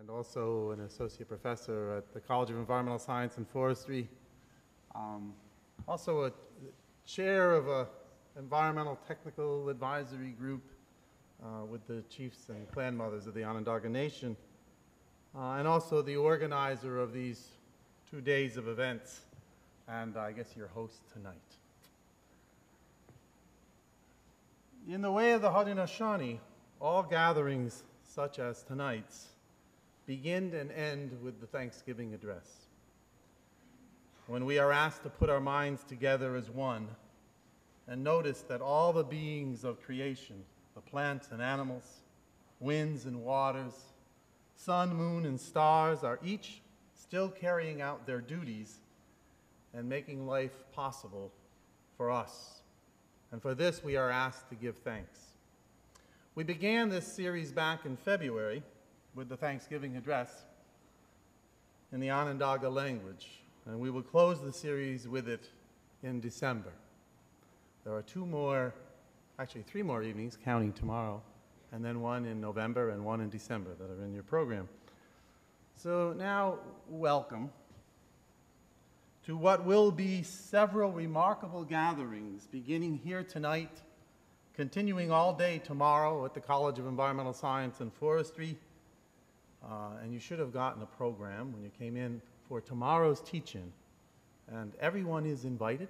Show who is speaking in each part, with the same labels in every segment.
Speaker 1: and also an associate professor at the College of Environmental Science and Forestry. Also a chair of an environmental technical advisory group with the chiefs and clan mothers of the Onondaga Nation, and also the organizer of these 2 days of events, and I guess your host tonight. In the way of the Hodenosaunee, all gatherings such as tonight's begin and end with the Thanksgiving address, when we are asked to put our minds together as one and notice that all the beings of creation, the plants and animals, winds and waters, sun, moon, and stars are each still carrying out their duties and making life possible for us. And for this, we are asked to give thanks. We began this series back in February with the Thanksgiving address in the Onondaga language, and we will close the series with it in December. There are three more evenings, counting tomorrow, and then one in November and one in December that are in your program. So now, welcome to what will be several remarkable gatherings beginning here tonight, continuing all day tomorrow at the College of Environmental Science and Forestry. And you should have gotten a program when you came in for tomorrow's teach-in. And everyone is invited,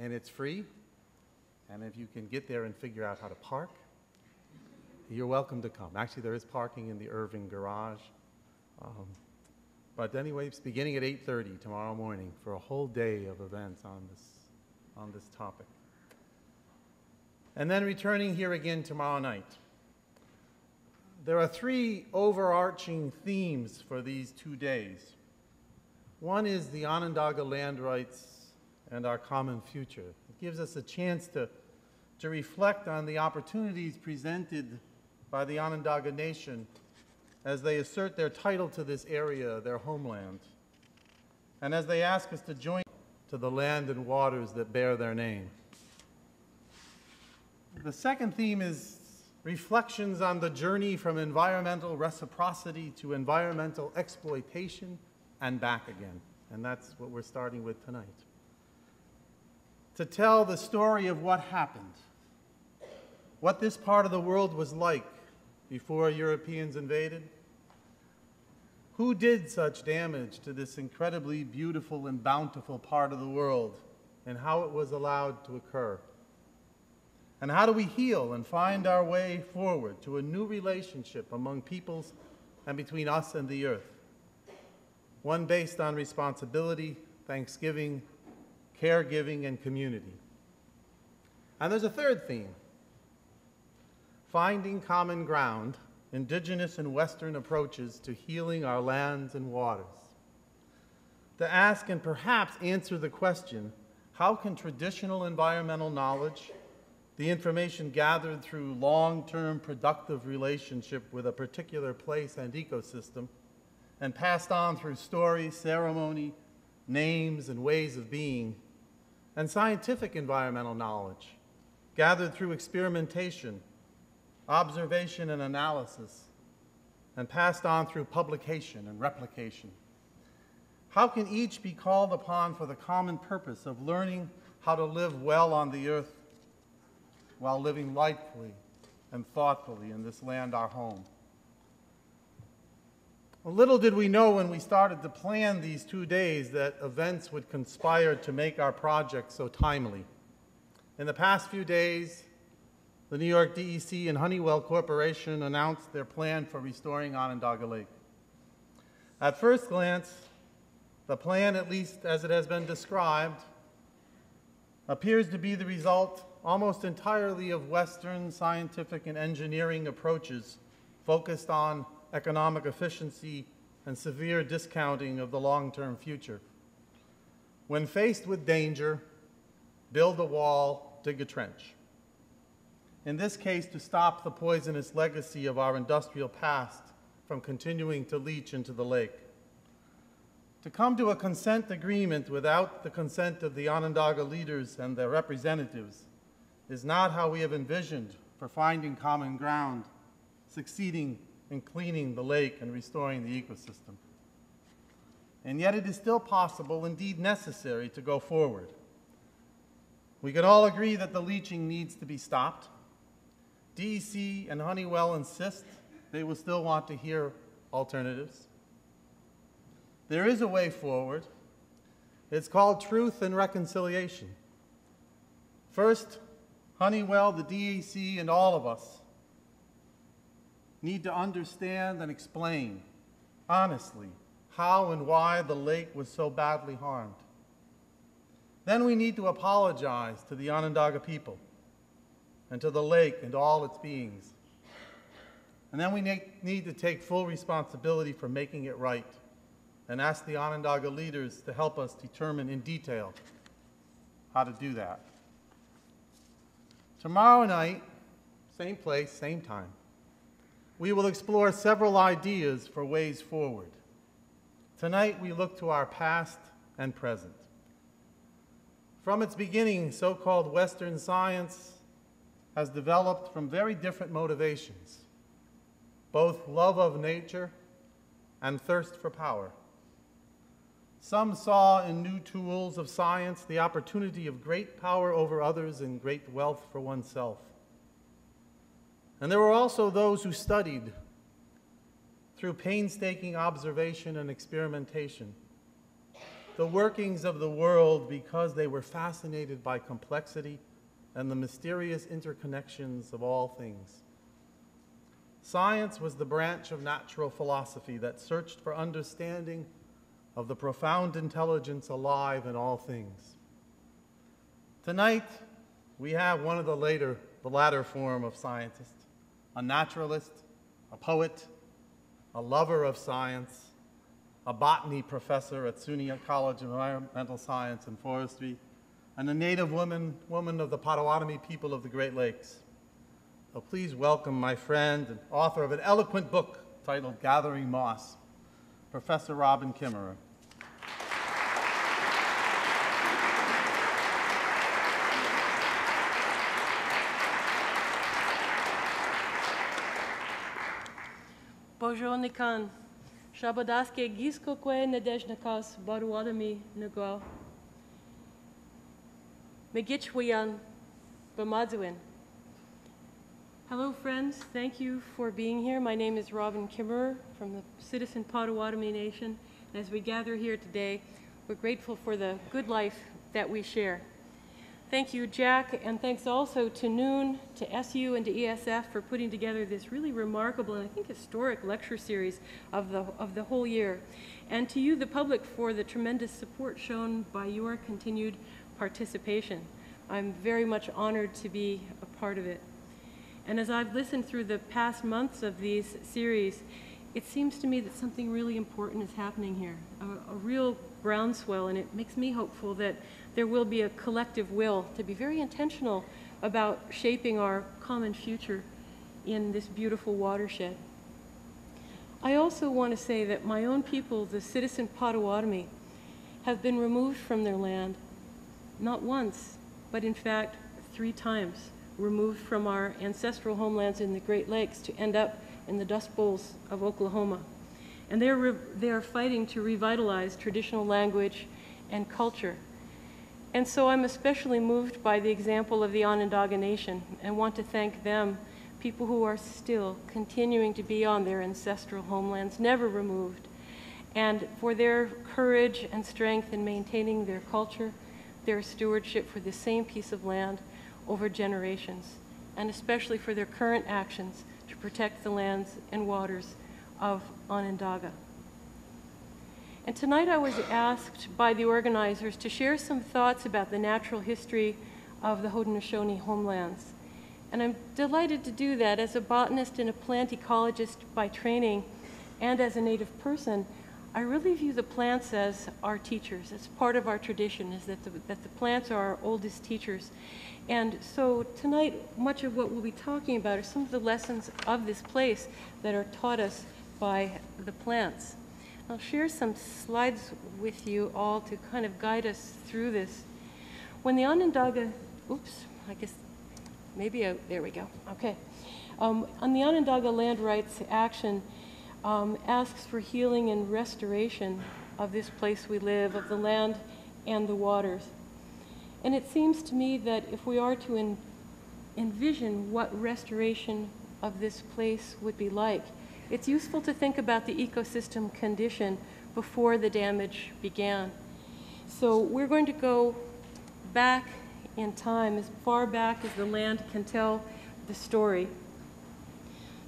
Speaker 1: and it's free. And if you can get there and figure out how to park, you're welcome to come. Actually, there is parking in the Irving garage. But anyway, it's beginning at 8:30 tomorrow morning for a whole day of events on this topic. And then returning here again tomorrow night. There are three overarching themes for these 2 days. One is the Onondaga land rights and our common future. It gives us a chance to reflect on the opportunities presented by the Onondaga Nation as they assert their title to this area, their homeland, and as they ask us to join to the land and waters that bear their name. The second theme is reflections on the journey from environmental reciprocity to environmental exploitation and back again. And that's what we're starting with tonight. To tell the story of what happened, what this part of the world was like before Europeans invaded, who did such damage to this incredibly beautiful and bountiful part of the world, and how it was allowed to occur. And how do we heal and find our way forward to a new relationship among peoples and between us and the earth? One based on responsibility, thanksgiving, caregiving, and community. And there's a third theme: finding common ground, Indigenous and Western approaches to healing our lands and waters. To ask and perhaps answer the question, how can traditional environmental knowledge, the information gathered through long-term productive relationship with a particular place and ecosystem, and passed on through story, ceremony, names, and ways of being, and scientific environmental knowledge, gathered through experimentation, observation and analysis, and passed on through publication and replication. How can each be called upon for the common purpose of learning how to live well on the earth while living lightfully and thoughtfully in this land, our home? Well, little did we know when we started to plan these 2 days that events would conspire to make our project so timely. In the past few days, the New York DEC and Honeywell Corporation announced their plan for restoring Onondaga Lake. At first glance, the plan, at least as it has been described, appears to be the result almost entirely of Western scientific and engineering approaches focused on economic efficiency and severe discounting of the long-term future. When faced with danger, build a wall, dig a trench. In this case, to stop the poisonous legacy of our industrial past from continuing to leach into the lake. To come to a consent agreement without the consent of the Onondaga leaders and their representatives is not how we have envisioned for finding common ground, succeeding in cleaning the lake and restoring the ecosystem. And yet it is still possible, indeed necessary, to go forward. We can all agree that the leaching needs to be stopped. DEC and Honeywell insist they will still want to hear alternatives. There is a way forward. It's called truth and reconciliation. First, Honeywell, the DEC, and all of us need to understand and explain honestly how and why the lake was so badly harmed. Then we need to apologize to the Onondaga people and to the lake and all its beings. And then we need to take full responsibility for making it right and ask the Onondaga leaders to help us determine in detail how to do that. Tomorrow night, same place, same time, we will explore several ideas for ways forward. Tonight, we look to our past and present. From its beginning, so-called Western science has developed from very different motivations, both love of nature and thirst for power. Some saw in new tools of science the opportunity of great power over others and great wealth for oneself. And there were also those who studied through painstaking observation and experimentation the workings of the world because they were fascinated by complexity and the mysterious interconnections of all things. Science was the branch of natural philosophy that searched for understanding of the profound intelligence alive in all things. Tonight, we have one of the latter form of scientist, a naturalist, a poet, a lover of science, a botany professor at SUNY College of Environmental Science and Forestry, and a native woman of the Potawatomi people of the Great Lakes. So please welcome my friend and author of an eloquent book titled Gathering Moss, Professor Robin Kimmerer.
Speaker 2: Bonjour Nikan. Shabodaske giskokwe nedejnakas baruadami nugwa. Megichwayan Bamaduin. Hello friends, thank you for being here. My name is Robin Kimmerer from the Citizen Potawatomi Nation. And as we gather here today, we're grateful for the good life that we share. Thank you, Jack, and thanks also to Noon, to SU, and to ESF for putting together this really remarkable and I think historic lecture series of the whole year. And to you, the public, for the tremendous support shown by your continued participation. I'm very much honored to be a part of it. And as I've listened through the past months of these series, it seems to me that something really important is happening here, a real groundswell, and it makes me hopeful that there will be a collective will to be very intentional about shaping our common future in this beautiful watershed. I also want to say that my own people, the Citizen Potawatomi, have been removed from their land, not once, but in fact 3 times, removed from our ancestral homelands in the Great Lakes to end up in the Dust Bowls of Oklahoma. And they are fighting to revitalize traditional language and culture. And so I'm especially moved by the example of the Onondaga Nation and want to thank them, people who are still continuing to be on their ancestral homelands, never removed, and for their courage and strength in maintaining their culture, their stewardship for the same piece of land over generations, and especially for their current actions to protect the lands and waters of Onondaga. And tonight I was asked by the organizers to share some thoughts about the natural history of the Hodenosaunee homelands. And I'm delighted to do that as a botanist and a plant ecologist by training, and as a native person. I really view the plants as our teachers. It's part of our tradition, is that the plants are our oldest teachers. And so tonight, much of what we'll be talking about are some of the lessons of this place that are taught us by the plants. I'll share some slides with you all to kind of guide us through this. When the Onondaga, oops, I guess maybe, there we go, okay. On the Onondaga Land Rights Action asks for healing and restoration of this place we live, of the land and the waters. And it seems to me that if we are to envision what restoration of this place would be like, it's useful to think about the ecosystem condition before the damage began. So we're going to go back in time, as far back as the land can tell the story.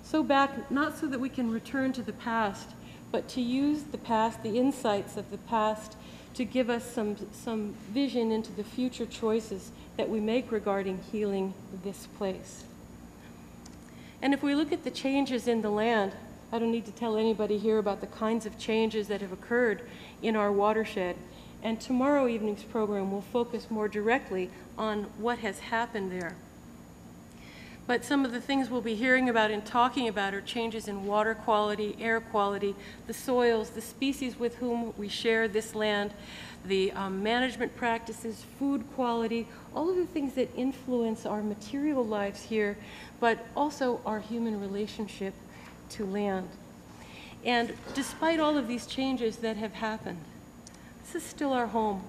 Speaker 2: So back, not so that we can return to the past, but to use the past, the insights of the past, to give us some vision into the future choices that we make regarding healing this place. And if we look at the changes in the land, I don't need to tell anybody here about the kinds of changes that have occurred in our watershed. And tomorrow evening's program will focus more directly on what has happened there. But some of the things we'll be hearing about and talking about are changes in water quality, air quality, the soils, the species with whom we share this land, the management practices, food quality, all of the things that influence our material lives here, but also our human relationship to land. And despite all of these changes that have happened, this is still our home.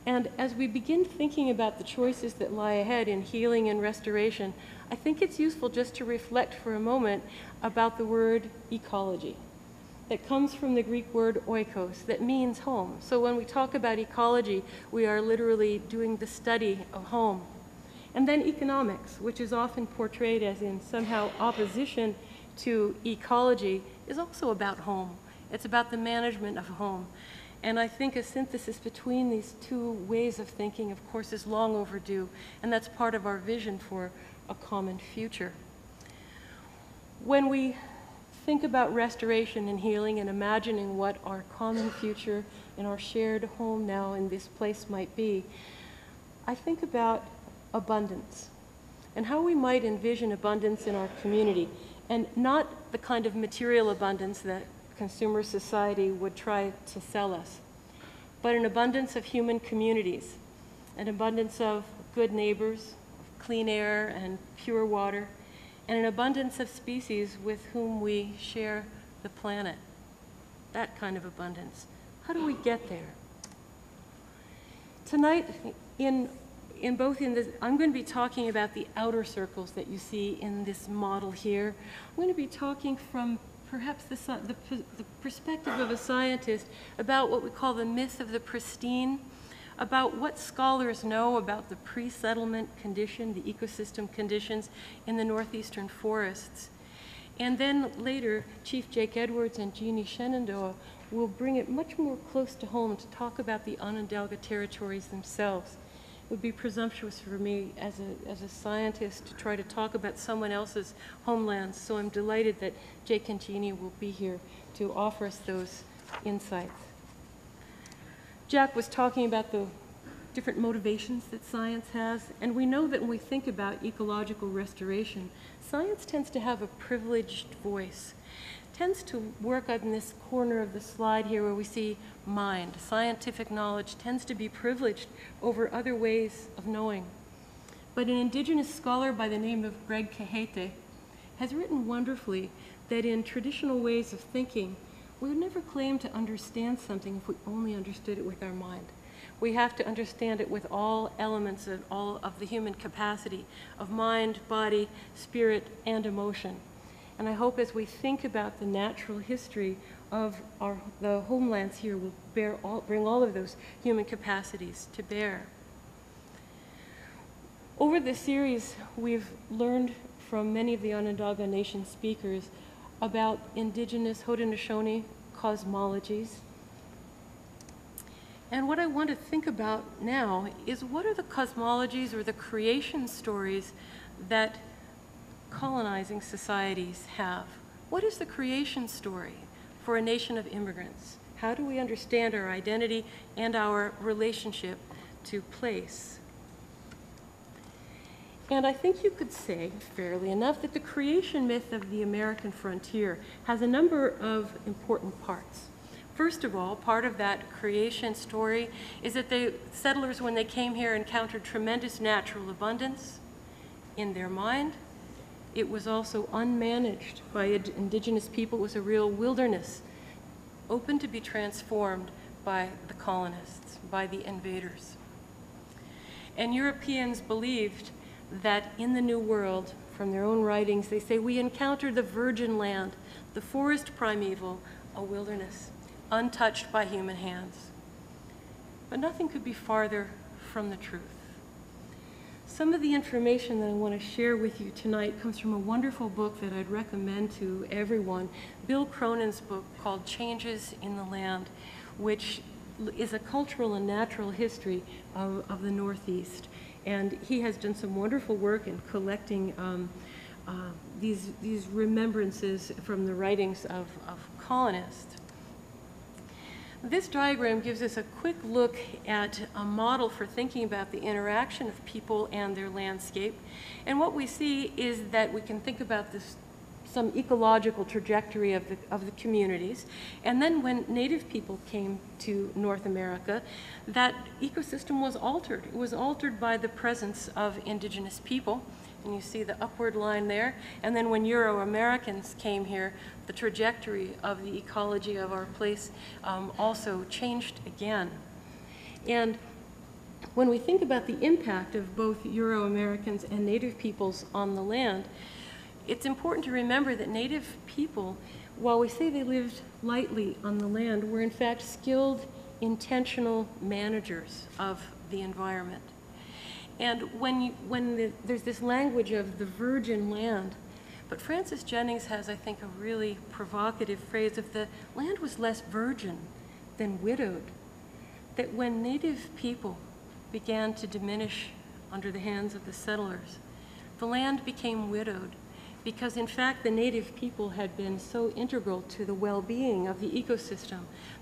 Speaker 2: And as we begin thinking about the choices that lie ahead in healing and restoration, I think it's useful just to reflect for a moment about the word ecology. That comes from the Greek word oikos, that means home. So when we talk about ecology, we are literally doing the study of home. And then economics, which is often portrayed as in somehow opposition to ecology, is also about home. It's about the management of home. And I think a synthesis between these two ways of thinking, of course, is long overdue, and that's part of our vision for a common future. When we think about restoration and healing and imagining what our common future and our shared home now in this place might be, I think about abundance and how we might envision abundance in our community, and not the kind of material abundance that consumer society would try to sell us, but an abundance of human communities, an abundance of good neighbors, clean air and pure water, and an abundance of species with whom we share the planet. That kind of abundance. How do we get there? Tonight, I'm going to be talking about the outer circles that you see in this model here. I'm going to be talking from perhaps the perspective of a scientist about what we call the myth of the pristine, about what scholars know about the pre-settlement condition, the ecosystem conditions in the northeastern forests. And then later, Chief Jake Edwards and Jeanne Shenandoah will bring it much more close to home to talk about the Onondaga territories themselves. It would be presumptuous for me as a scientist to try to talk about someone else's homelands, so I'm delighted that Jake and Jeanne will be here to offer us those insights. Jack was talking about the different motivations that science has, and we know that when we think about ecological restoration, science tends to have a privileged voice. Tends to work on this corner of the slide here where we see mind. Scientific knowledge tends to be privileged over other ways of knowing. But an Indigenous scholar by the name of Greg Kahete has written wonderfully that in traditional ways of thinking, we would never claim to understand something if we only understood it with our mind. We have to understand it with all elements of all of the human capacity of mind, body, spirit, and emotion. And I hope as we think about the natural history of the homelands here, we'll bring all of those human capacities to bear. Over this series, we've learned from many of the Onondaga Nation speakers about Indigenous Hodenosaunee cosmologies. And what I want to think about now is what are the cosmologies or the creation stories that colonizing societies have? What is the creation story for a nation of immigrants? How do we understand our identity and our relationship to place? And I think you could say, fairly enough, that the creation myth of the American frontier has a number of important parts. First of all, part of that creation story is that the settlers, when they came here, encountered tremendous natural abundance in their mind, it was also unmanaged by indigenous people. It was a real wilderness, open to be transformed by the colonists, by the invaders. And Europeans believed that in the New World, from their own writings, they say, we encountered the virgin land, the forest primeval, a wilderness, untouched by human hands. But nothing could be farther from the truth. Some of the information that I want to share with you tonight comes from a wonderful book that I'd recommend to everyone, Bill Cronin's book called Changes in the Land, which is a cultural and natural history of the Northeast. And he has done some wonderful work in collecting these remembrances from the writings of colonists. This diagram gives us a quick look at a model for thinking about the interaction of people and their landscape. And what we see is that we can think about this, some ecological trajectory of the communities. And then when native people came to North America, that ecosystem was altered. It was altered by the presence of indigenous people. And you see the upward line there. And then when Euro-Americans came here, the trajectory of the ecology of our place also changed again. And when we think about the impact of both Euro-Americans and native peoples on the land, it's important to remember that native people, while we say they lived lightly on the land, were in fact skilled, intentional managers of the environment. And there's this language of the virgin land, but Francis Jennings has, I think, a really provocative phrase of the land was less virgin than widowed. That when native people began to diminish under the hands of the settlers, the land became widowed because, in fact, the native people had been so integral to the well-being of the ecosystem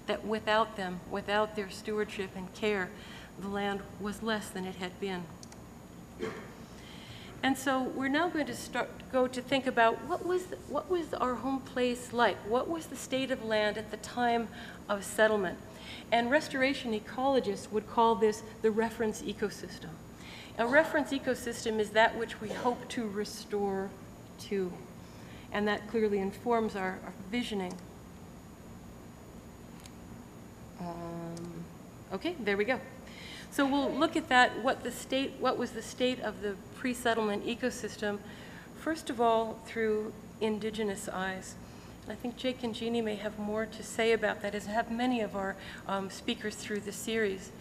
Speaker 2: that without them, without their stewardship and care, the land was less than it had been. And so we're now going to go to think about what was our home place like? What was the state of land at the time of settlement? And restoration ecologists would call this the reference ecosystem. A reference ecosystem is that which we hope to restore to, and that clearly informs our visioning. Okay, there we go. So we'll look at that, what was the state of the pre-settlement ecosystem, first of all, through indigenous eyes. And I think Jake and Jeanne may have more to say about that, as have many of our speakers through the series.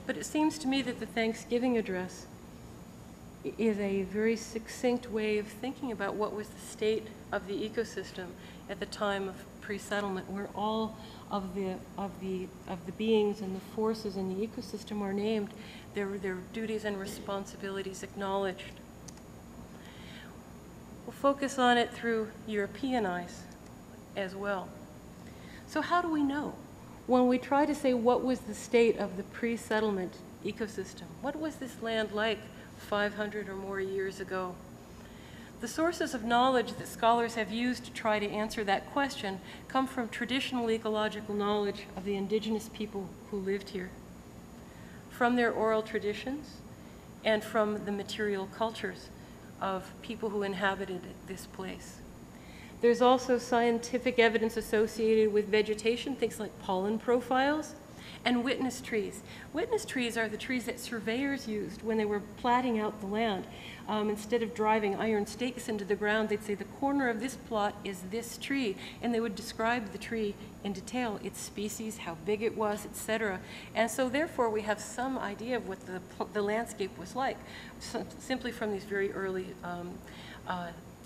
Speaker 2: But it seems to me that the Thanksgiving address is a very succinct way of thinking about what was the state of the ecosystem at the time of pre-settlement, where all of the beings and the forces in the ecosystem are named, their duties and responsibilities acknowledged. We'll focus on it through European eyes as well. So how do we know? When we try to say what was the state of the pre-settlement ecosystem, what was this land like 500 or more years ago? The sources of knowledge that scholars have used to try to answer that question come from traditional ecological knowledge of the indigenous people who lived here, from their oral traditions, and from the material cultures of people who inhabited this place. There's also scientific evidence associated with vegetation, things like pollen profiles, and witness trees. Witness trees are the trees that surveyors used when they were platting out the land. Instead of driving iron stakes into the ground, they'd say the corner of this plot is this tree, and they would describe the tree in detail, its species, how big it was, etc. And so therefore we have some idea of what the landscape was like, simply from these very early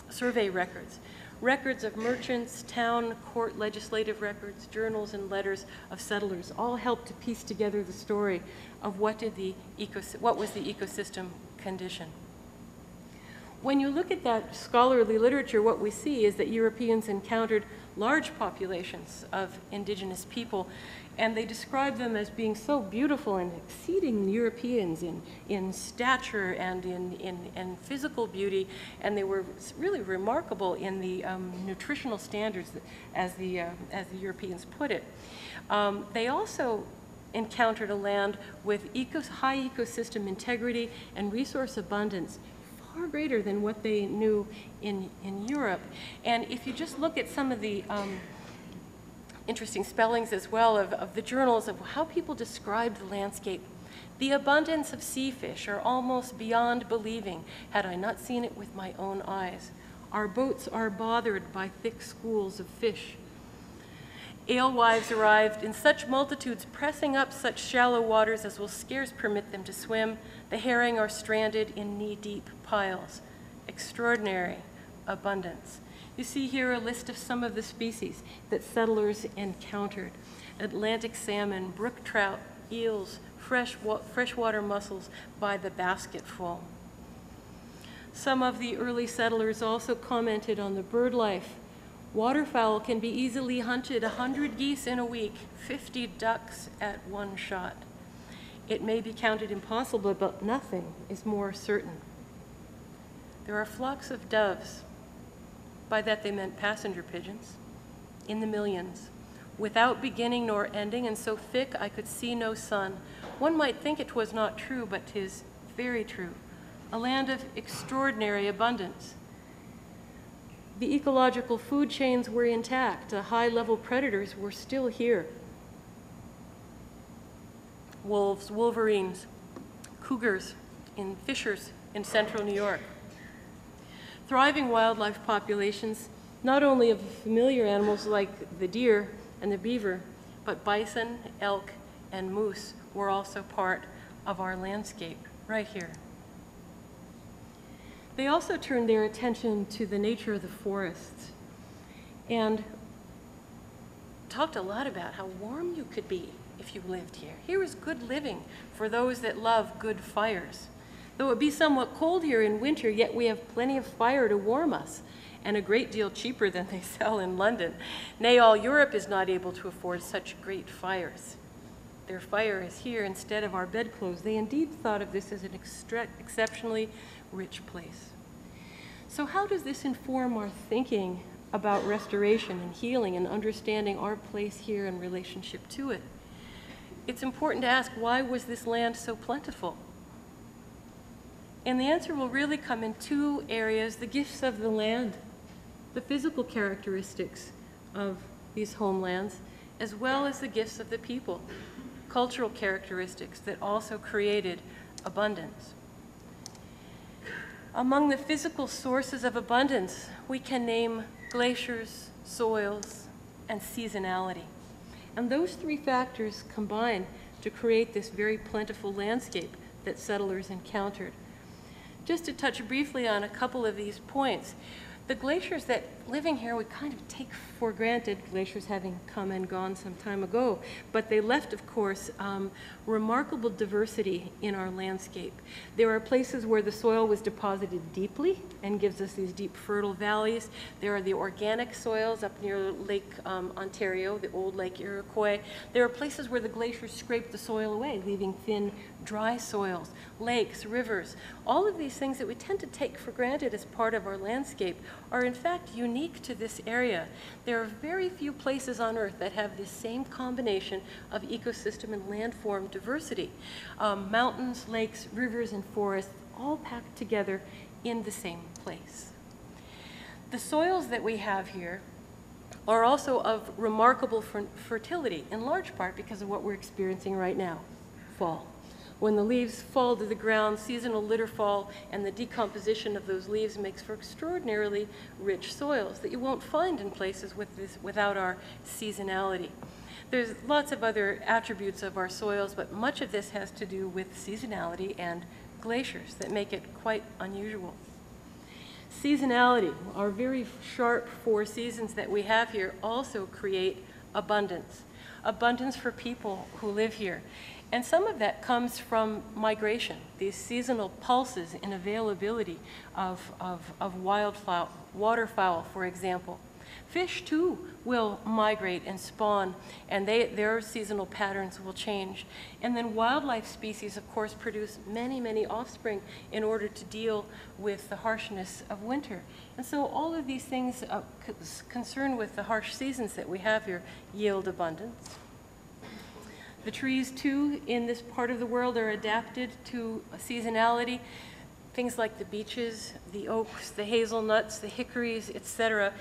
Speaker 2: survey records. Records of merchants, town, court, legislative records, journals, and letters of settlers all help to piece together the story of what was the ecosystem condition. When you look at that scholarly literature, what we see is that Europeans encountered large populations of indigenous people, and they describe them as being so beautiful and exceeding Europeans in stature and in physical beauty, and they were really remarkable in the nutritional standards, as the Europeans put it. They also encountered a land with high ecosystem integrity and resource abundance, far greater than what they knew in Europe. And if you just look at some of the interesting spellings as well of the journals of how people describe the landscape, the abundance of sea fish are almost beyond believing, had I not seen it with my own eyes. Our boats are bothered by thick schools of fish. Alewives arrived in such multitudes, pressing up such shallow waters as will scarce permit them to swim. The herring are stranded in knee-deep piles. Extraordinary abundance. You see here a list of some of the species that settlers encountered: Atlantic salmon, brook trout, eels, freshwater mussels by the basketful. Some of the early settlers also commented on the bird life. Waterfowl can be easily hunted, 100 geese in a week, 50 ducks at one shot. It may be counted impossible, but nothing is more certain. There are flocks of doves. By that they meant passenger pigeons, in the millions, without beginning nor ending, and so thick I could see no sun. One might think it was not true, but 'tis very true. A land of extraordinary abundance. The ecological food chains were intact. High-level predators were still here. Wolves, wolverines, cougars, and fishers in central New York. Thriving wildlife populations, not only of familiar animals like the deer and the beaver, but bison, elk, and moose were also part of our landscape right here. They also turned their attention to the nature of the forests and talked a lot about how warm you could be if you lived here. Here is good living for those that love good fires. Though it be somewhat cold here in winter, yet we have plenty of fire to warm us, and a great deal cheaper than they sell in London. Nay, all Europe is not able to afford such great fires. Their fire is here instead of our bedclothes. They indeed thought of this as an exceptionally rich place. So how does this inform our thinking about restoration and healing and understanding our place here in relationship to it? It's important to ask, why was this land so plentiful? And the answer will really come in two areas: the gifts of the land, the physical characteristics of these homelands, as well as the gifts of the people, cultural characteristics that also created abundance. Among the physical sources of abundance, we can name glaciers, soils, and seasonality. And those three factors combine to create this very plentiful landscape that settlers encountered. Just to touch briefly on a couple of these points, the glaciers that living here we kind of take for granted, glaciers having come and gone some time ago, but they left, of course, remarkable diversity in our landscape. There are places where the soil was deposited deeply and gives us these deep fertile valleys. There are the organic soils up near Lake Ontario, the old Lake Iroquois. There are places where the glaciers scraped the soil away, leaving thin, dry soils, lakes, rivers. All of these things that we tend to take for granted as part of our landscape are in fact unique to this area. There are very few places on Earth that have this same combination of ecosystem and landform diversity. Mountains, lakes, rivers, and forests all packed together in the same place. The soils that we have here are also of remarkable fertility, in large part because of what we're experiencing right now, fall. When the leaves fall to the ground, seasonal litter fall, and the decomposition of those leaves makes for extraordinarily rich soils that you won't find in places without our seasonality. There's lots of other attributes of our soils, but much of this has to do with seasonality and glaciers that make it quite unusual. Seasonality, our very sharp 4 seasons that we have here, also create abundance. Abundance for people who live here. And some of that comes from migration, these seasonal pulses in availability of wildfowl, waterfowl, for example. Fish, too, will migrate and spawn, and their seasonal patterns will change. And then wildlife species, of course, produce many, many offspring in order to deal with the harshness of winter. And so all of these things concerned with the harsh seasons that we have here yield abundance. The trees, too, in this part of the world are adapted to seasonality. things like the beeches, the oaks, the hazelnuts, the hickories, etc.,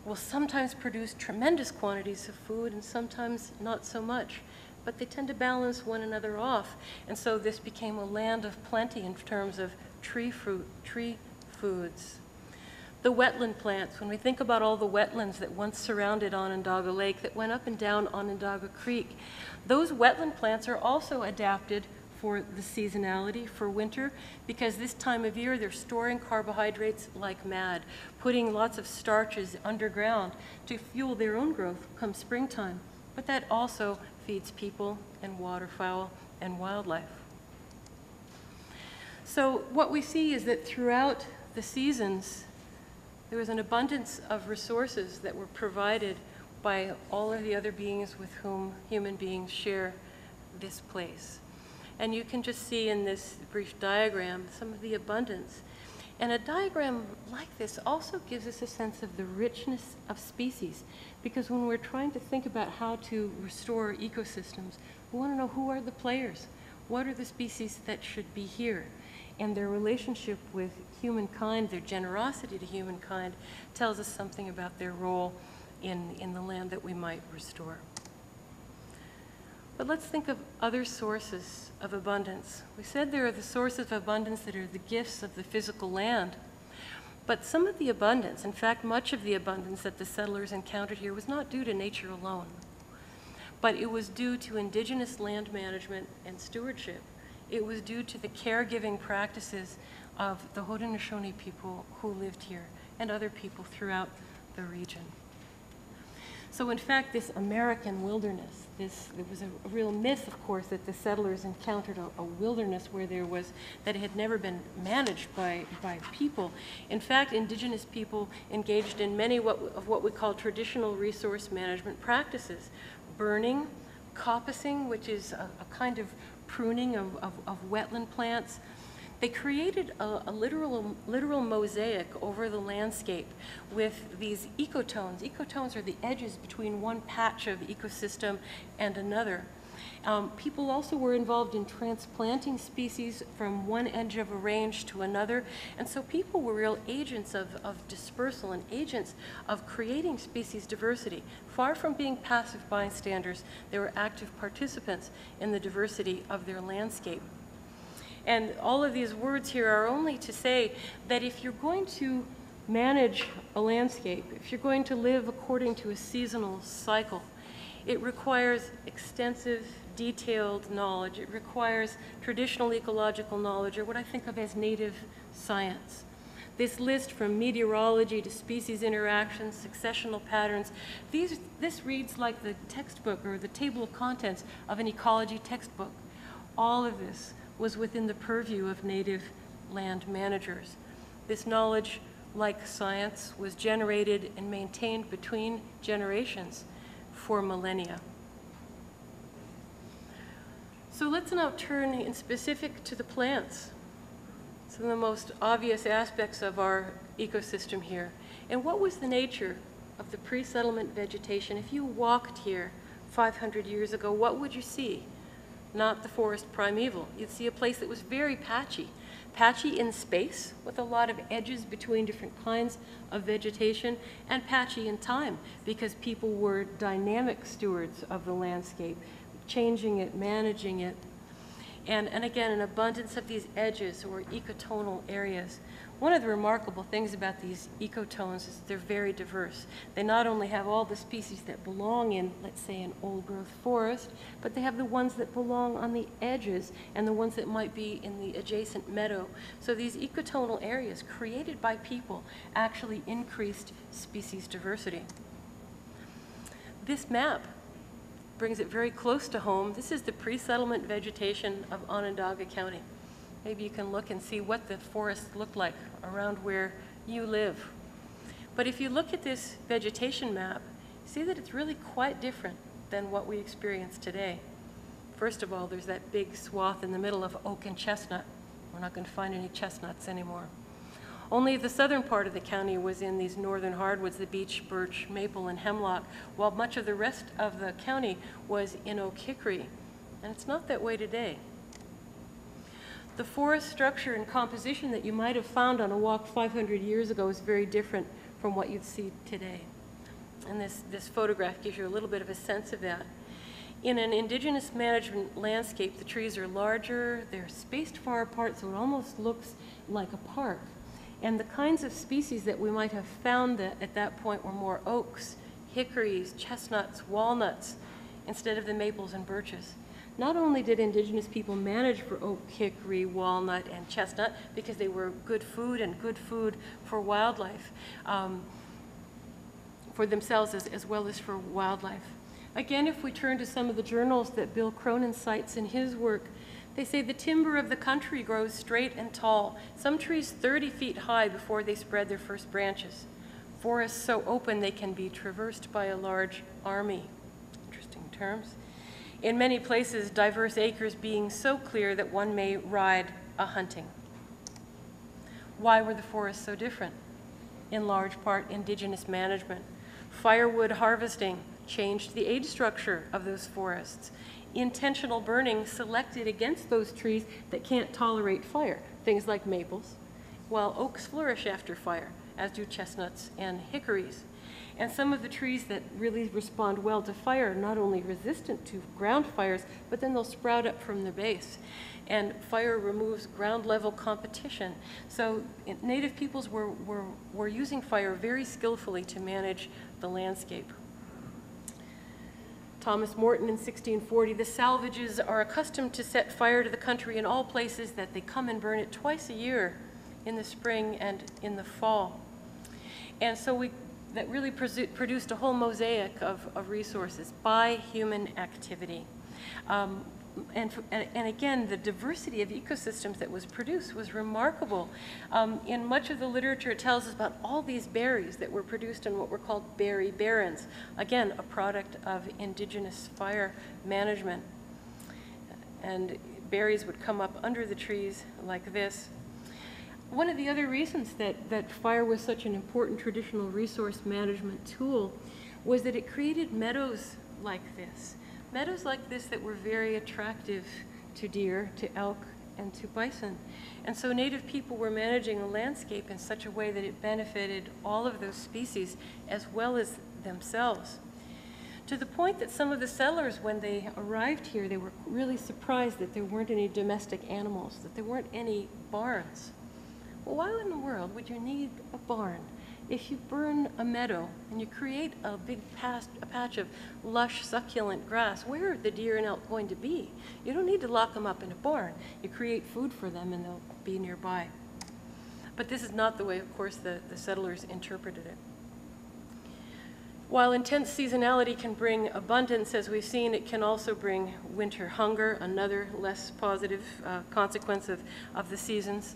Speaker 2: will sometimes produce tremendous quantities of food and sometimes not so much. But they tend to balance one another off. And so this became a land of plenty in terms of tree foods. The wetland plants, when we think about all the wetlands that once surrounded Onondaga Lake, that went up and down Onondaga Creek, those wetland plants are also adapted for the seasonality, for winter, because this time of year they're storing carbohydrates like mad, putting lots of starches underground to fuel their own growth come springtime. But that also feeds people and waterfowl and wildlife. So what we see is that throughout the seasons, there was an abundance of resources that were provided by all of the other beings with whom human beings share this place. And you can just see in this brief diagram some of the abundance. And a diagram like this also gives us a sense of the richness of species, because when we're trying to think about how to restore ecosystems, we want to know who are the players, what are the species that should be here, and their relationship with humankind, their generosity to humankind, tells us something about their role in the land that we might restore. But let's think of other sources of abundance. We said there are the sources of abundance that are the gifts of the physical land. But some of the abundance, in fact, much of the abundance that the settlers encountered here was not due to nature alone, but it was due to indigenous land management and stewardship. It was due to the caregiving practices of the Hodenosaunee people who lived here and other people throughout the region. So in fact, this American wilderness, there was a real myth, of course, that the settlers encountered a wilderness where that had never been managed by people. In fact, indigenous people engaged in many of what we call traditional resource management practices. Burning, coppicing, which is a kind of pruning of wetland plants. They created a literal mosaic over the landscape with these ecotones. Ecotones are the edges between one patch of ecosystem and another. People also were involved in transplanting species from one edge of a range to another, and so people were real agents of dispersal and agents of creating species diversity. Far from being passive bystanders, they were active participants in the diversity of their landscape. And all of these words here are only to say that if you're going to manage a landscape, if you're going to live according to a seasonal cycle, it requires extensive, detailed knowledge. It requires traditional ecological knowledge, or what I think of as native science. This list, from meteorology to species interactions, successional patterns, this reads like the textbook or the table of contents of an ecology textbook. All of this was within the purview of native land managers. This knowledge, like science, was generated and maintained between generations for millennia. So let's now turn in specific to the plants, some of the most obvious aspects of our ecosystem here. And what was the nature of the pre-settlement vegetation? If you walked here 500 years ago, what would you see? Not the forest primeval. You'd see a place that was very patchy. Patchy in space, with a lot of edges between different kinds of vegetation, and patchy in time, because people were dynamic stewards of the landscape, changing it, managing it. And again, an abundance of these edges or ecotonal areas. One of the remarkable things about these ecotones is they're very diverse. They not only have all the species that belong in, let's say, an old-growth forest, but they have the ones that belong on the edges and the ones that might be in the adjacent meadow. So these ecotonal areas created by people actually increased species diversity. This map brings it very close to home. This is the pre-settlement vegetation of Onondaga County. Maybe you can look and see what the forests look like around where you live. But if you look at this vegetation map, see that it's really quite different than what we experience today. First of all, there's that big swath in the middle of oak and chestnut. We're not going to find any chestnuts anymore. Only the southern part of the county was in these northern hardwoods, the beech, birch, maple, and hemlock, while much of the rest of the county was in oak hickory. And it's not that way today. The forest structure and composition that you might have found on a walk 500 years ago is very different from what you'd see today. And this photograph gives you a little bit of a sense of that. In an indigenous management landscape, the trees are larger, they're spaced far apart, so it almost looks like a park. And the kinds of species that we might have found at that point were more oaks, hickories, chestnuts, walnuts, instead of the maples and birches. Not only did indigenous people manage for oak, hickory, walnut, and chestnut because they were good food and good food for wildlife, for themselves as well as for wildlife. Again, if we turn to some of the journals that Bill Cronin cites in his work, they say the timber of the country grows straight and tall, some trees 30 feet high before they spread their first branches. Forests so open they can be traversed by a large army. Interesting terms. In many places, diverse acres being so clear that one may ride a hunting. Why were the forests so different? In large part, indigenous management. Firewood harvesting changed the age structure of those forests. Intentional burning selected against those trees that can't tolerate fire, things like maples, while oaks flourish after fire, as do chestnuts and hickories. And some of the trees that really respond well to fire are not only resistant to ground fires, but then they'll sprout up from their base. And fire removes ground level competition. So native peoples were using fire very skillfully to manage the landscape. Thomas Morton in 1640, the salvages are accustomed to set fire to the country in all places that they come and burn it twice a year, in the spring and in the fall. And so that really produced a whole mosaic of resources by human activity. And again, the diversity of ecosystems that was produced was remarkable. In much of the literature, it tells us about all these berries that were produced in what were called berry barrens. Again, a product of indigenous fire management. And berries would come up under the trees like this. One of the other reasons that fire was such an important traditional resource management tool was that it created meadows like this. Meadows like this that were very attractive to deer, to elk, and to bison. And so native people were managing a landscape in such a way that it benefited all of those species as well as themselves. To the point that some of the settlers, when they arrived here, they were really surprised that there weren't any domestic animals, that there weren't any barns. Well, why in the world would you need a barn if you burn a meadow and you create a big patch of lush, succulent grass? Where are the deer and elk going to be? You don't need to lock them up in a barn. You create food for them and they'll be nearby. But this is not the way, of course, the settlers interpreted it. While intense seasonality can bring abundance, as we've seen, it can also bring winter hunger, another less positive consequence of the seasons.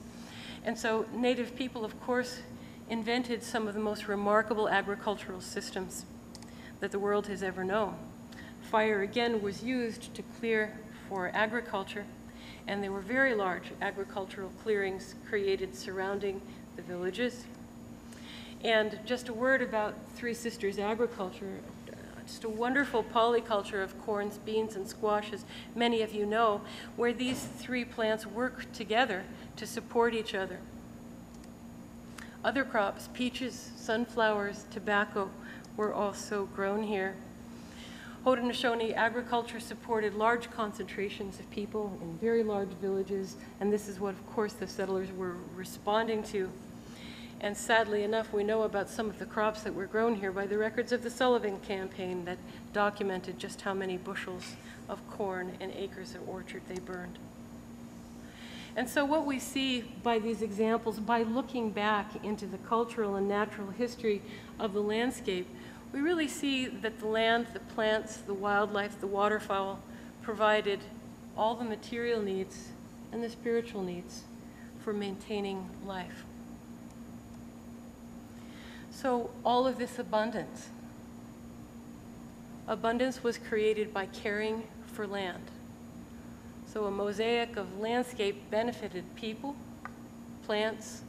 Speaker 2: And so native people, of course, invented some of the most remarkable agricultural systems that the world has ever known. Fire, again, was used to clear for agriculture, and there were very large agricultural clearings created surrounding the villages. And just a word about Three Sisters agriculture, just a wonderful polyculture of corns, beans, and squashes, many of you know, where these three plants work together to support each other. Other crops, peaches, sunflowers, tobacco, were also grown here. Hodenosaunee agriculture supported large concentrations of people in very large villages, and this is what, of course, the settlers were responding to. And sadly enough, we know about some of the crops that were grown here by the records of the Sullivan campaign that documented just how many bushels of corn and acres of orchard they burned. And so what we see by these examples, by looking back into the cultural and natural history of the landscape, we really see that the land, the plants, the wildlife, the waterfowl provided all the material needs and the spiritual needs for maintaining life. So all of this abundance was created by caring for land. So a mosaic of landscape benefited people, plants,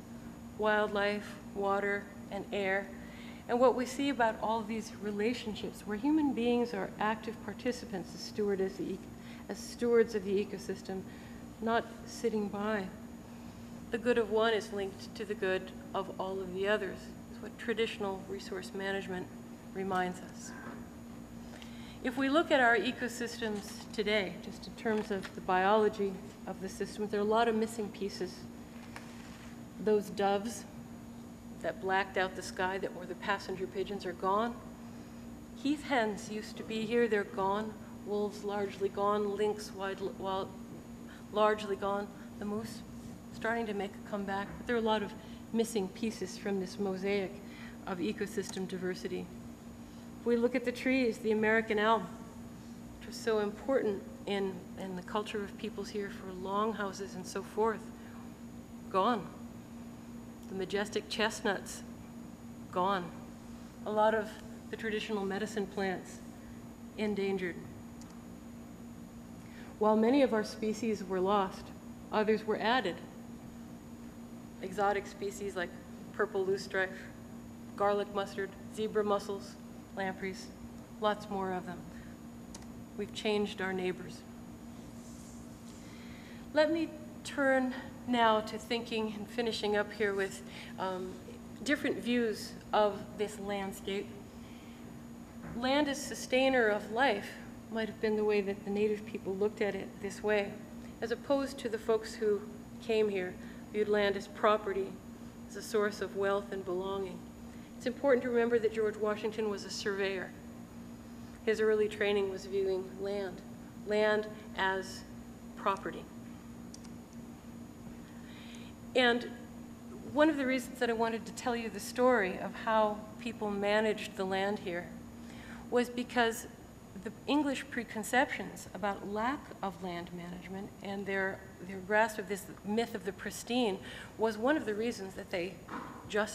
Speaker 2: wildlife, water, and air. And what we see about all of these relationships, where human beings are active participants as stewards of the ecosystem, not sitting by. The good of one is linked to the good of all of the others, is what traditional resource management reminds us. If we look at our ecosystems today, just in terms of the biology of the systems, there are a lot of missing pieces. Those doves that blacked out the sky that were the passenger pigeons are gone. Heath hens used to be here, they're gone. Wolves largely gone, lynx largely gone. The moose starting to make a comeback, but there are a lot of missing pieces from this mosaic of ecosystem diversity. If we look at the trees, the American elm, which was so important in the culture of peoples here for longhouses and so forth, gone. The majestic chestnuts, gone. A lot of the traditional medicine plants, endangered. While many of our species were lost, others were added. Exotic species like purple loosestrife, garlic mustard, zebra mussels, lampreys, lots more of them. We've changed our neighbors. Let me turn now to thinking and finishing up here with different views of this landscape. Land as sustainer of life might have been the way that the native people looked at it this way, as opposed to the folks who came here, viewed land as property, as a source of wealth and belonging. It's important to remember that George Washington was a surveyor. His early training was viewing land as property. And one of the reasons that I wanted to tell you the story of how people managed the land here was because the English preconceptions about lack of land management and their grasp of this myth of the pristine was one of the reasons that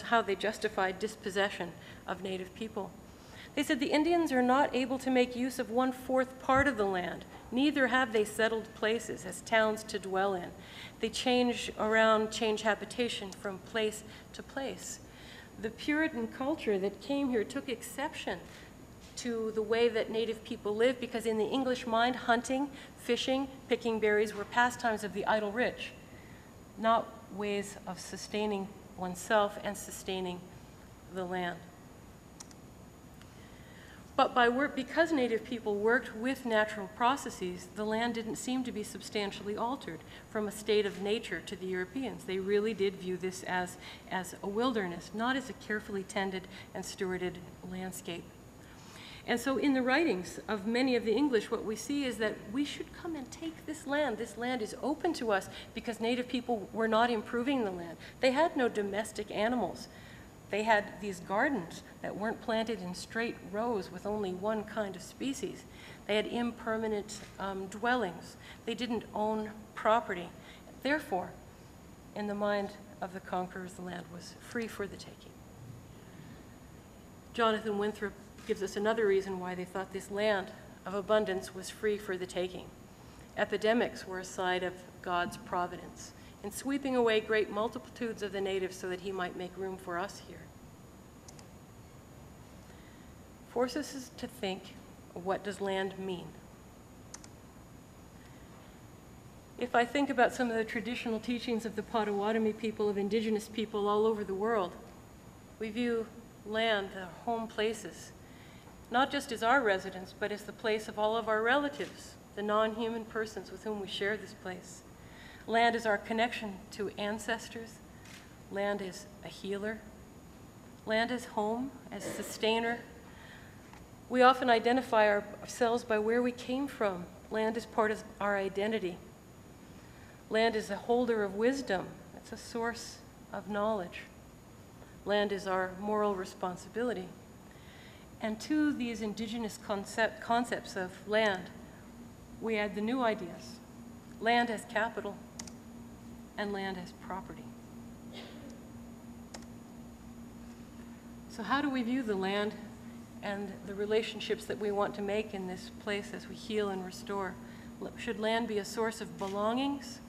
Speaker 2: how they justified dispossession of native people. They said the Indians are not able to make use of 1/4 part of the land, neither have they settled places as towns to dwell in. They change habitation from place to place. The Puritan culture that came here took exception to the way that native people lived because in the English mind, hunting, fishing, picking berries were pastimes of the idle rich, not ways of sustaining oneself and sustaining the land. But because native people worked with natural processes, the land didn't seem to be substantially altered from a state of nature to the Europeans. They really did view this as a wilderness, not as a carefully tended and stewarded landscape. And so in the writings of many of the English, what we see is that we should come and take this land. This land is open to us because native people were not improving the land. They had no domestic animals. They had these gardens that weren't planted in straight rows with only one kind of species. They had impermanent dwellings. They didn't own property. Therefore, in the mind of the conquerors, the land was free for the taking. Jonathan Winthrop gives us another reason why they thought this land of abundance was free for the taking. Epidemics were a sign of God's providence in sweeping away great multitudes of the natives so that he might make room for us here. Forces us to think, what does land mean? If I think about some of the traditional teachings of the Potawatomi people, of Indigenous people all over the world, we view land, the home places, not just as our residence, but as the place of all of our relatives, the non-human persons with whom we share this place. Land is our connection to ancestors. Land is a healer. Land is home, as sustainer. We often identify ourselves by where we came from. Land is part of our identity. Land is a holder of wisdom. It's a source of knowledge. Land is our moral responsibility. And to these indigenous concepts of land, we add the new ideas. Land as capital and land as property. So how do we view the land and the relationships that we want to make in this place as we heal and restore? Should land be a source of belongings,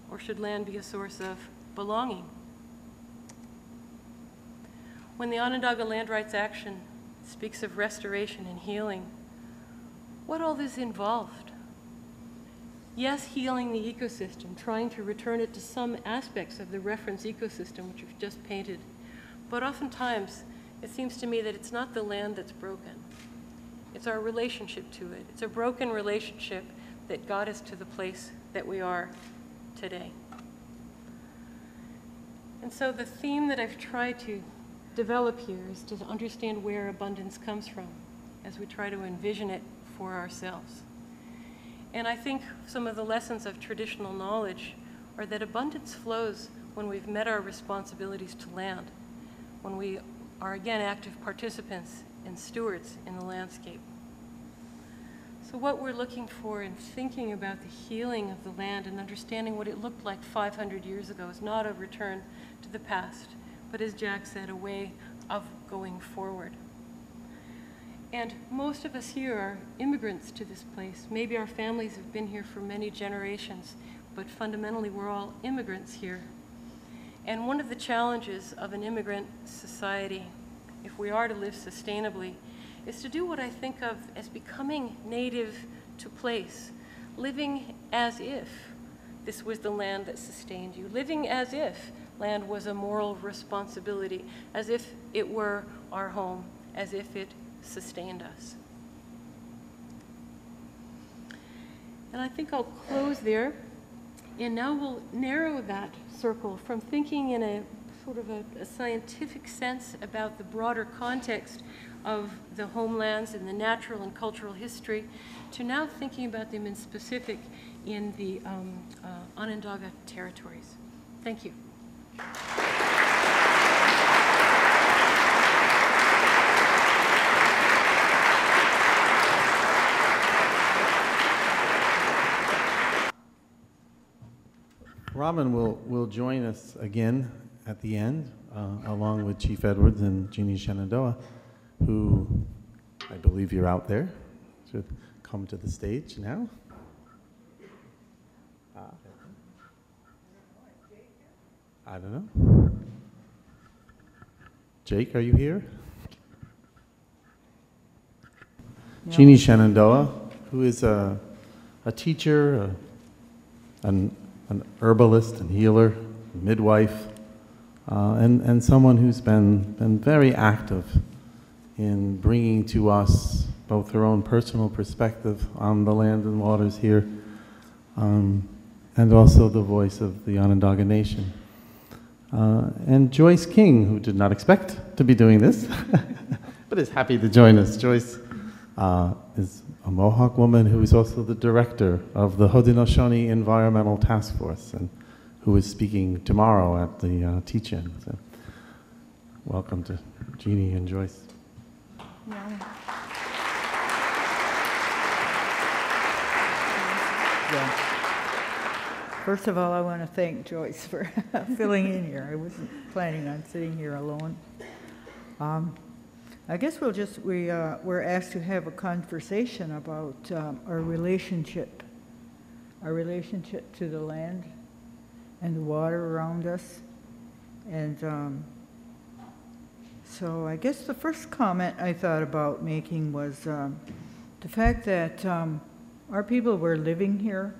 Speaker 2: or should land be a source of belonging? When the Onondaga Land Rights Action speaks of restoration and healing, what all this involved? Yes, healing the ecosystem, trying to return it to some aspects of the reference ecosystem, which we've just painted. But oftentimes, it seems to me that it's not the land that's broken. It's our relationship to it. It's a broken relationship that got us to the place that we are today. And so the theme that I've tried to develop here is to understand where abundance comes from as we try to envision it for ourselves. And I think some of the lessons of traditional knowledge are that abundance flows when we've met our responsibilities to land, when we are again active participants and stewards in the landscape. So what we're looking for in thinking about the healing of the land and understanding what it looked like 500 years ago is not a return to the past, but as Jack said, a way of going forward. And most of us here are immigrants to this place. Maybe our families have been here for many generations, but fundamentally we're all immigrants here. And one of the challenges of an immigrant society, if we are to live sustainably, is to do what I think of as becoming native to place, living as if this was the land that sustained you, living as if land was a moral responsibility, as if it were our home, as if it sustained us. And I think I'll close there, and now we'll narrow that circle from thinking in a sort of a scientific sense about the broader context of the homelands and the natural and cultural history to now thinking about them in specific in the Onondaga territories. Thank you.
Speaker 1: Robin will join us again at the end, along with Chief Edwards and Jeanne Shenandoah, who I believe you're out there, should come to the stage now. I don't know. Jake, are you here? No. Jeanne Shenandoah, who is a teacher, an herbalist and healer, midwife, and someone who's been very active in bringing to us both her own personal perspective on the land and waters here, and also the voice of the Onondaga Nation. And Joyce King, who did not expect to be doing this, but is happy to join us. Joyce is a Mohawk woman who is also the director of the Hodenosaunee Environmental Task Force, and who is speaking tomorrow at the teach-in. So welcome to Jeanne and Joyce.
Speaker 3: Yeah. First of all, I want to thank Joyce for filling in here. I wasn't planning on sitting here alone. I guess we're asked to have a conversation about our relationship to the land and the water around us. And so I guess the first comment I thought about making was the fact that our people were living here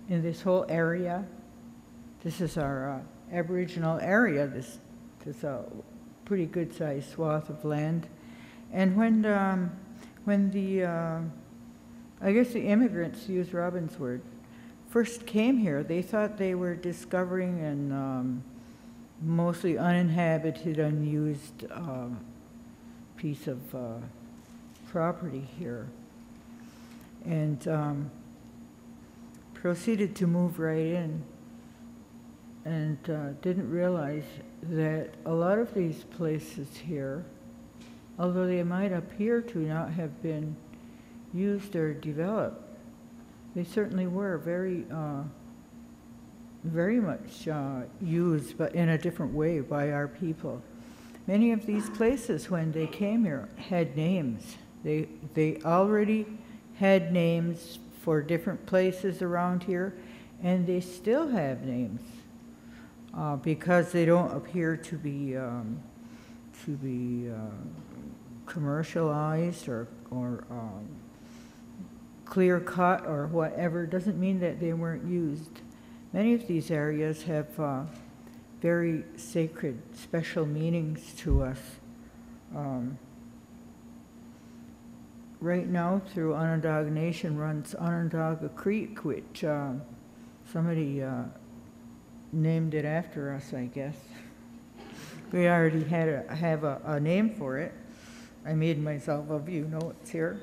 Speaker 3: in this whole area. This is our Aboriginal area. This is a pretty good-sized swath of land. And when the I guess the immigrants, to use Robin's word, first came here, they thought they were discovering an mostly uninhabited, unused piece of property here, and proceeded to move right in, and didn't realize that a lot of these places here, although they might appear to not have been used or developed, they certainly were very much used, but in a different way by our people. Many of these places, when they came here, had names. They already had names for different places around here, and they still have names because they don't appear to be commercialized or clear cut or whatever doesn't mean that they weren't used. Many of these areas have very sacred, special meanings to us. Right now, through Onondaga Nation runs Onondaga Creek, which somebody named it after us, I guess. We already have a name for it. I made myself a few notes here.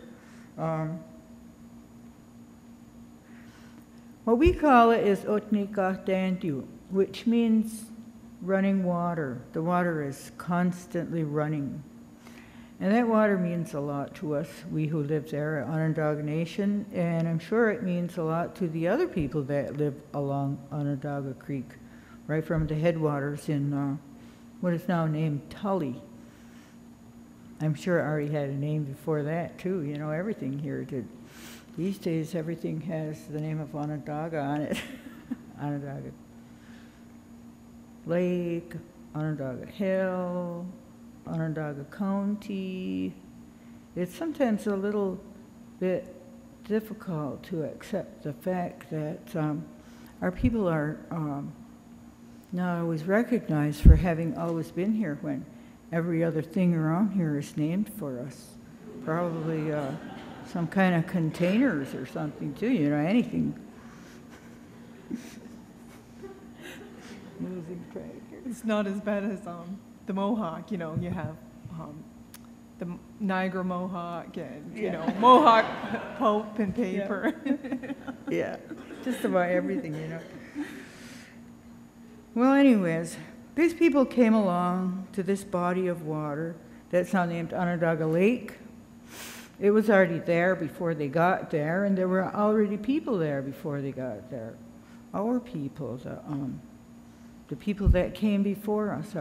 Speaker 3: What we call it is Otnika Dandu, which means running water. The water is constantly running. And that water means a lot to us, we who live there at Onondaga Nation, and I'm sure it means a lot to the other people that live along Onondaga Creek, right from the headwaters in what is now named Tully. I'm sure it already had a name before that too, you know, everything here did. These days everything has the name of Onondaga on it. Onondaga Lake, Onondaga Hill, Onondaga County. It's sometimes a little bit difficult to accept the fact that our people are not always recognized for having always been here when every other thing around here is named for us. Probably some kind of containers or something too, you know, anything. Moving tractor.
Speaker 4: It's not as bad as the Mohawk, you know, you have the Niagara Mohawk and, you know, Mohawk pulp and paper.
Speaker 3: Yeah, just about everything, you know. Well, anyways, these people came along to this body of water that's now named Onondaga Lake. It was already there before they got there, and there were already people there before they got there. Our people, the people that came before us,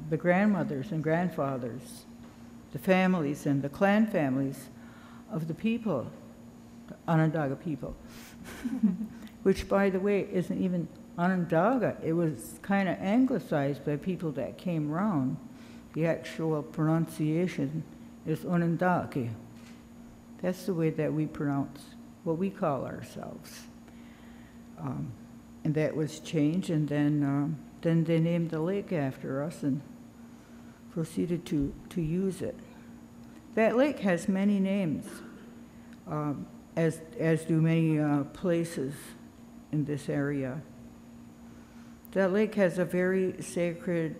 Speaker 3: the grandmothers and grandfathers, the families and the clan families of the people, the Onondaga people, which, by the way, isn't even Onondaga. It was kind of anglicized by people that came around. The actual pronunciation is Onondaga. That's the way that we pronounce what we call ourselves. And that was changed, and then they named the lake after us and proceeded to use it. That lake has many names, as do many places in this area. That lake has a very sacred,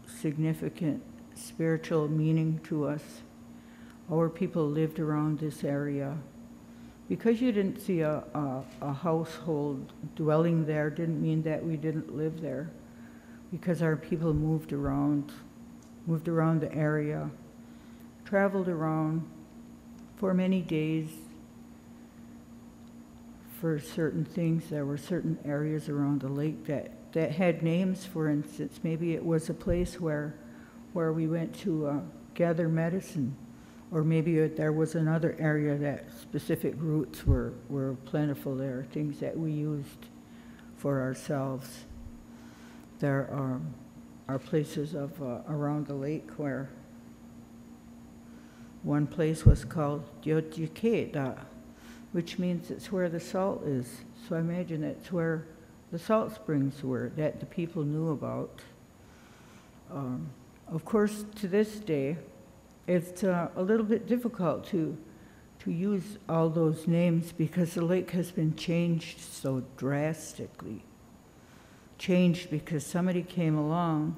Speaker 3: significant, spiritual meaning to us. Our people lived around this area. Because you didn't see a household dwelling there didn't mean that we didn't live there. Because our people moved around the area, traveled around for many days for certain things. There were certain areas around the lake that had names. For instance, maybe it was a place where we went to gather medicine. Or maybe there was another area that specific roots were plentiful there, things that we used for ourselves. There are places around the lake where one place was called Diotjikeda, which means it's where the salt is. So I imagine it's where the salt springs were that the people knew about. Of course, to this day, it's a little bit difficult to use all those names because the lake has been changed so drastically. Changed because somebody came along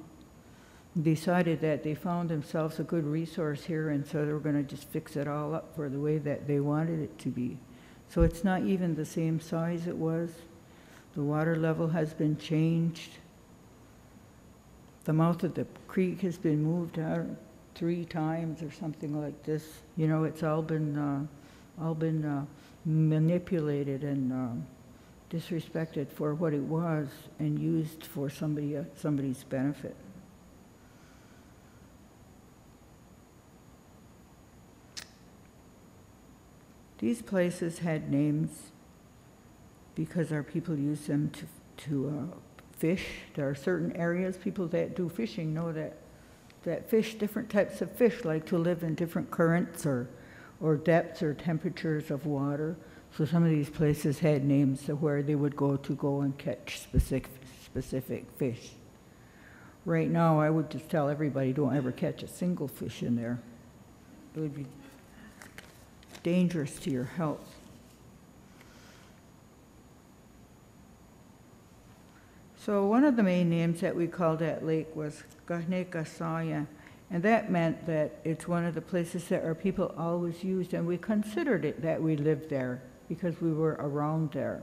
Speaker 3: and decided that they found themselves a good resource here, and so they were going to just fix it all up for the way that they wanted it to be. So it's not even the same size it was. The water level has been changed. The mouth of the creek has been moved out 3 times or something like this. You know, it's all been manipulated and disrespected for what it was and used for somebody's benefit. These places had names because our people used them to fish. There are certain areas, people that do fishing know that fish, different types of fish, like to live in different currents or depths or temperatures of water. So some of these places had names of where they would go and catch specific fish. Right now, I would just tell everybody, don't ever catch a single fish in there. It would be dangerous to your health. So one of the main names that we called that lake was Hodenosaunee, and that meant that it's one of the places that our people always used, and we considered it that we lived there because we were around there.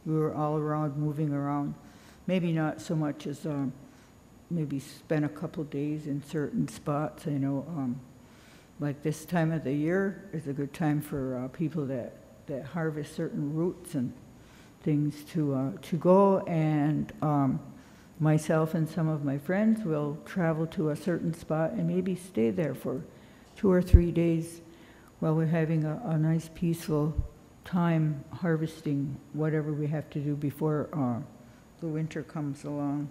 Speaker 3: We were all around, moving around. Maybe not so much as maybe spend a couple days in certain spots. I know, like this time of the year is a good time for people that harvest certain roots and things to go, and myself and some of my friends will travel to a certain spot and maybe stay there for 2 or 3 days while we're having a nice peaceful time harvesting whatever we have to do before the winter comes along.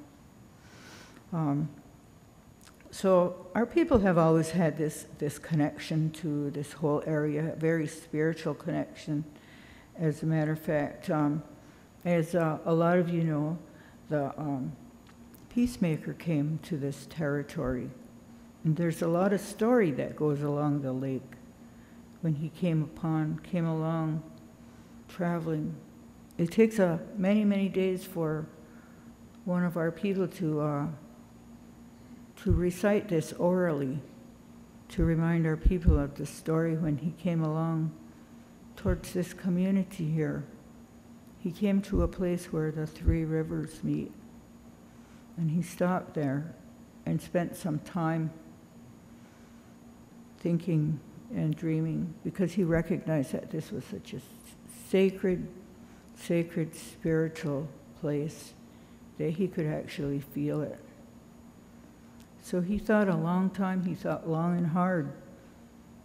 Speaker 3: So our people have always had this connection to this whole area, a very spiritual connection. As a matter of fact, as a lot of you know, the peacemaker came to this territory. And there's a lot of story that goes along the lake. When he came along, traveling. It takes many, many days for one of our people to recite this orally, to remind our people of the story when he came along towards this community here. He came to a place where the 3 rivers meet, and he stopped there and spent some time thinking and dreaming, because he recognized that this was such a sacred spiritual place that he could actually feel it. So he thought a long time, he thought long and hard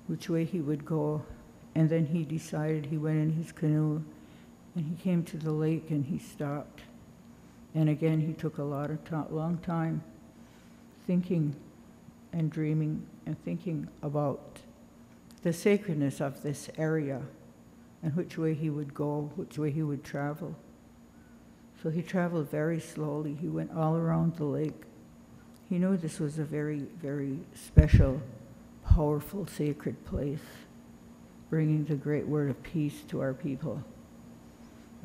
Speaker 3: which way he would go, and then he decided. He went in his canoe and he came to the lake and he stopped. And again, he took a long time thinking and dreaming and thinking about the sacredness of this area and which way he would go, which way he would travel. So he traveled very slowly. He went all around the lake. He knew this was a very, very special, powerful, sacred place, bringing the great word of peace to our people.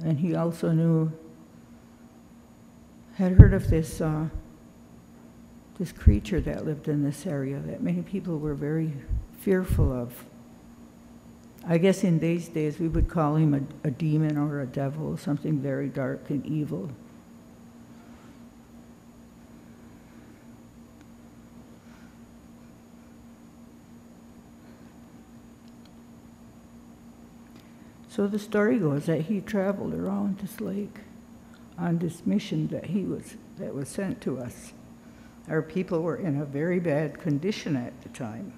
Speaker 3: And he also had heard of this creature that lived in this area that many people were very fearful of. I guess in these days we would call him a demon or a devil, something very dark and evil. So the story goes that he traveled around this lake on this mission that was sent to us. Our people were in a very bad condition at the time.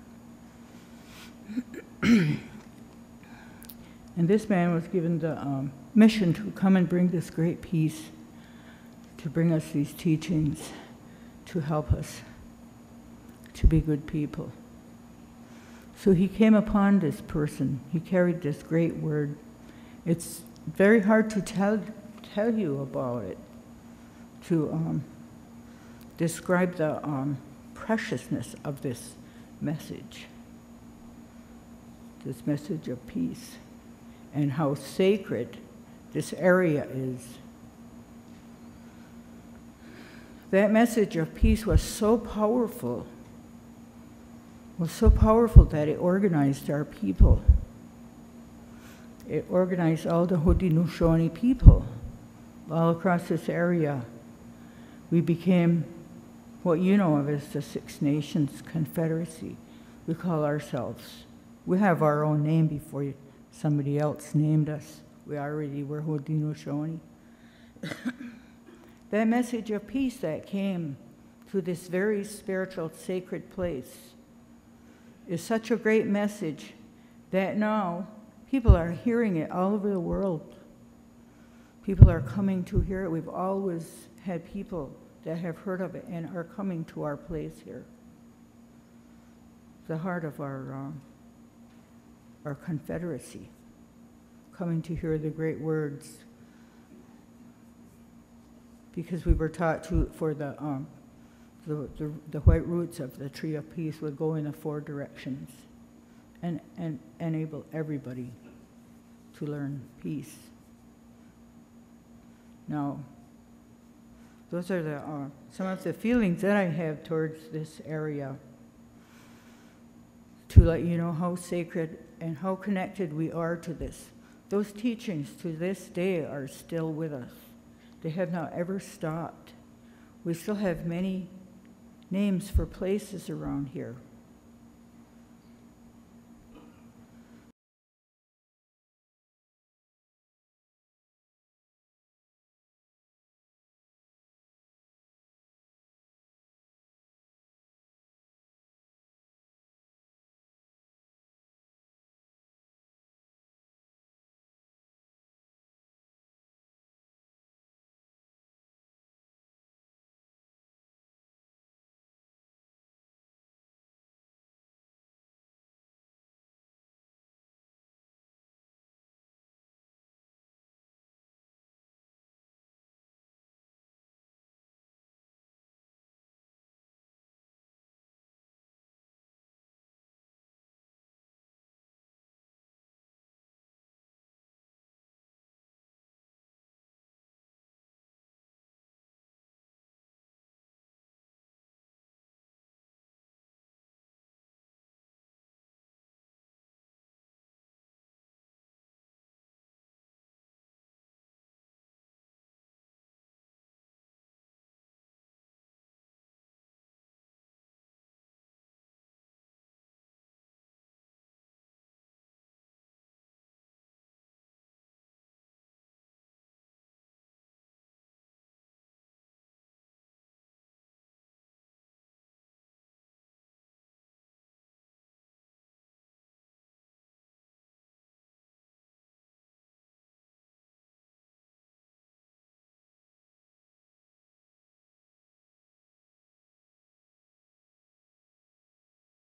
Speaker 3: And this man was given the mission to come and bring this great peace, to bring us these teachings, to help us to be good people. So he came upon this person. He carried this great word. It's very hard to tell you about it, to describe the preciousness of this message of peace, and how sacred this area is. That message of peace was so powerful that it organized our people. It organized all the Hodenosaunee people all across this area. We became what you know of as the Nations Confederacy. We call ourselves. We have our own name before somebody else named us. We already were Hodenosaunee. That message of peace that came to this very spiritual, sacred place is such a great message that now people are hearing it all over the world. People are coming to hear it. We've always had people that have heard of it and are coming to our place here, the heart of our confederacy. coming to hear the great words. Because we were taught for the white roots of the tree of peace would go in the 4 directions and enable everybody to learn peace. Now, those are some of the feelings that I have towards this area, to let you know how sacred and how connected we are to this. Those teachings to this day are still with us. They have not ever stopped. We still have many names for places around here.